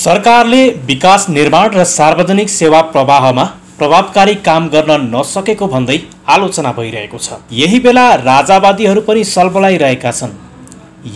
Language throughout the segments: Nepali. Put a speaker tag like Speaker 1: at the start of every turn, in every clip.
Speaker 1: सरकारले विकास निर्माण र सार्वजनिक सेवा प्रवाहमा प्रभावकारी काम गर्न नसकेको भन्दै आलोचना भइरहेको छ। यही बेला राजावादीहरू पनि सलबलाइरहेका छन्।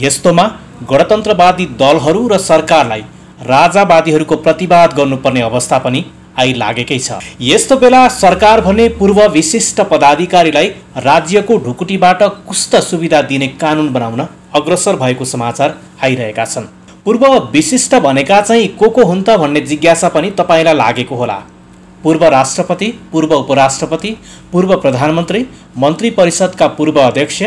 Speaker 1: यस्तोमा गणतन्त्रवादी दलहरू र सरकारलाई राजावादीहरूको प्रतिवाद गर्नुपर्ने अवस्था पनि आइलागेकै छ। यस्तो बेला सरकार भने पूर्व विशिष्ट पदाधिकारीलाई राज्यको ढुकुटीबाट कुष्ठ सुविधा दिने कानुन बनाउन अग्रसर भएको समाचार आइरहेका छन्। पूर्व विशिष्ट भनेका चाहिँ को हुन् त भन्ने जिज्ञासा पनि तपाईलाई लागेको होला। पूर्व राष्ट्रपति, पूर्व उपराष्ट्रपति, पूर्व प्रधानमन्त्री, मन्त्री परिषदका पूर्व अध्यक्ष,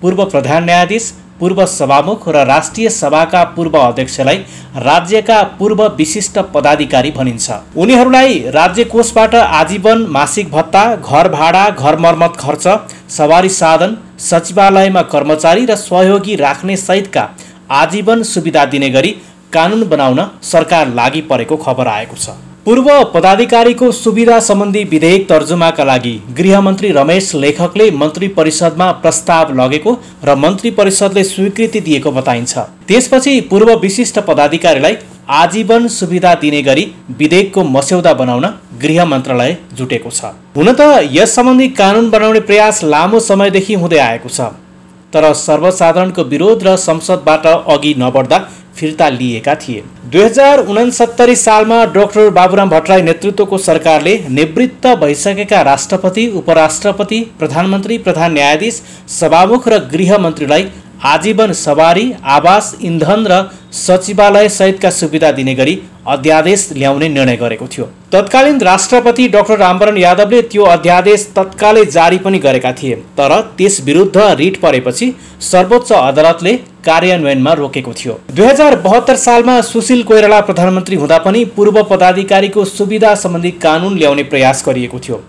Speaker 1: पूर्व प्रधान न्यायाधीश, पूर्व सभामुख र राष्ट्रिय सभाका पूर्व अध्यक्षलाई राज्यका पूर्व विशिष्ट पदाधिकारी भनिन्छ। उनीहरूलाई राज्य कोषबाट आजीवन मासिक भत्ता, घर भाडा, घर मर्मत खर्च, सवारी साधन, सचिवालयमा कर्मचारी र सहयोगी राख्ने सहितका आजीवन सुविधा दिने गरी कानुन बनाउन सरकार लागि परेको खबर आएको छ। पूर्व पदाधिकारीको सुविधा सम्बन्धी विधेयक तर्जुमाका लागि गृहमन्त्री रमेश लेखकले मन्त्री परिषदमा प्रस्ताव लगेको र मन्त्री परिषदले स्वीकृति दिएको बताइन्छ। त्यसपछि पूर्व विशिष्ट पदाधिकारीलाई आजीवन सुविधा दिने गरी विधेयकको मस्यौदा बनाउन गृह मन्त्रालय जुटेको छ। हुन त यस सम्बन्धी कानुन बनाउने प्रयास लामो समयदेखि हुँदै आएको छ, तर सर्वसाधारणको विरोध र संसदबाट अघि नबढ्दा फिर्ता लिएका थिए। 2069 सालमा डाक्टर बाबुराम भट्टराई नेतृत्वको सरकारले निवृत्त भइसकेका राष्ट्रपति, उपराष्ट्रपति, प्रधानमन्त्री, प्रधान न्यायाधीश, सभामुख र गृहमन्त्रीलाई आजीवन सवारी, आवास, इन्धन र सचिवालय सहितका सुविधा दिने गरी अध्यादेश ल्याउने निर्णय गरेको थियो। तत्कालीन राष्ट्रपति डाक्टर रामवरण यादवले त्यो अध्यादेश तत्कालै जारी पनि गरेका थिए, तर त्यस विरुद्ध रिट परेपछि सर्वोच्च अदालतले कार्यान्वयनमा रोकेको थियो। 2072 सालमा सुशील कोइराला प्रधानमन्त्री हुँदा पनि पूर्व पदाधिकारीको सुविधा सम्बन्धी कानुन ल्याउने प्रयास गरिएको थियो,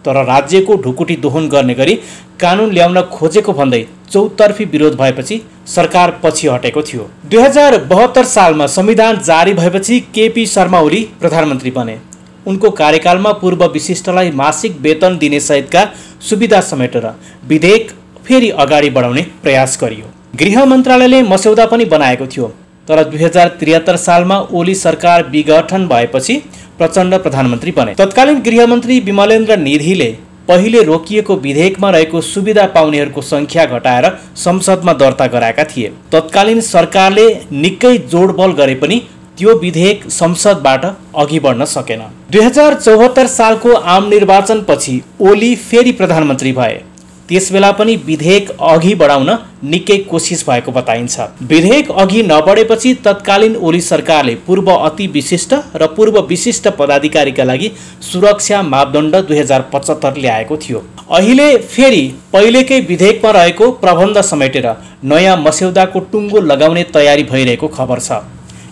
Speaker 1: तर राज्यको ढुकुटी दोहन गर्ने गरी कानुन ल्याउन खोजेको भन्दै चौतर्फी विरोध भएपछि सरकार पछि हटेको थियो। 2072 सालमा संविधान जारी भएपछि केपी शर्मा ओली प्रधानमन्त्री बने। उनको कार्यकालमा पूर्व विशिष्टलाई मासिक वेतन दिने सहितका सुविधा समेटेर विधेयक फेरि अगाडि बढाउने प्रयास गरियो। गृह मन्त्रालयले मस्यौदा पनि बनाएको थियो, तर 2073 सालमा ओली सरकार विघटन भएपछि प्रचण्ड प्रधानमन्त्री बने। तत्कालीन गृहमन्त्री विमलेन्द्र निधिले पहिले रोकिएको विधेयकमा रहेको सुविधा पाउनेहरूको संख्या घटाएर संसदमा दर्ता गराएका थिए। तत्कालीन सरकारले निकै जोडबल गरे पनि त्यो विधेयक संसदबाट अघि बढ्न सकेन। 2074 सालको आम निर्वाचनपछि ओली फेरि प्रधानमन्त्री भए। त्यसबेला पनि विधेयक अघि बढाउन निकै कोसिस भएको बताइन्छ। विधेयक अघि नबढेपछि तत्कालीन ओली सरकारले पूर्व अति विशिष्ट र पूर्व विशिष्ट पदाधिकारीका लागि सुरक्षा मापदण्ड 2075 ल्याएको थियो। अहिले फेरि पहिलेकै विधेयकमा रहेको प्रबन्ध समेटेर नयाँ मस्यौदाको टुङ्गो लगाउने तयारी भइरहेको खबर छ।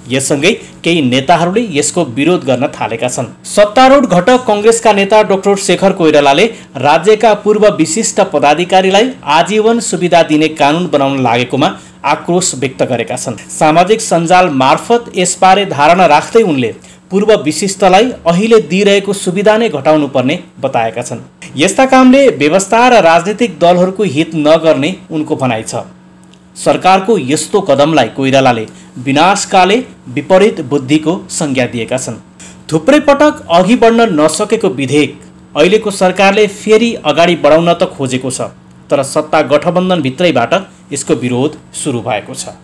Speaker 1: यससँगै केही नेताहरूले यसको विरोध गर्न थालेका छन्। सत्तारूढ घटक कांग्रेसका नेता डाक्टर शेखर कोइरालाले राज्यका पूर्व विशिष्ट पदाधिकारीलाई आजीवन सुविधा दिने कानुन बनाउन लागेकोमा आक्रोश व्यक्त गरेका छन्। सामाजिक सञ्जाल मार्फत यसबारे धारणा राख्दै उनले पूर्व विशिष्टलाई अहिले दिइरहेको सुविधा नै घटाउनु पर्ने बताएका छन्। यस्ता कामले व्यवस्था र राजनीतिक दलहरूको हित नगर्ने उनको भनाइ छ। सरकारको यस्तो कदमलाई कोइरालाले विनाशकाले विपरीत बुद्धिको संज्ञा दिएका छन्। थुप्रै पटक अघि बढ्न नसकेको विधेयक अहिलेको सरकारले फेरि अगाडि बढाउन त खोजेको छ, तर सत्ता गठबन्धन भित्रैबाट यसको विरोध सुरु भएको छ।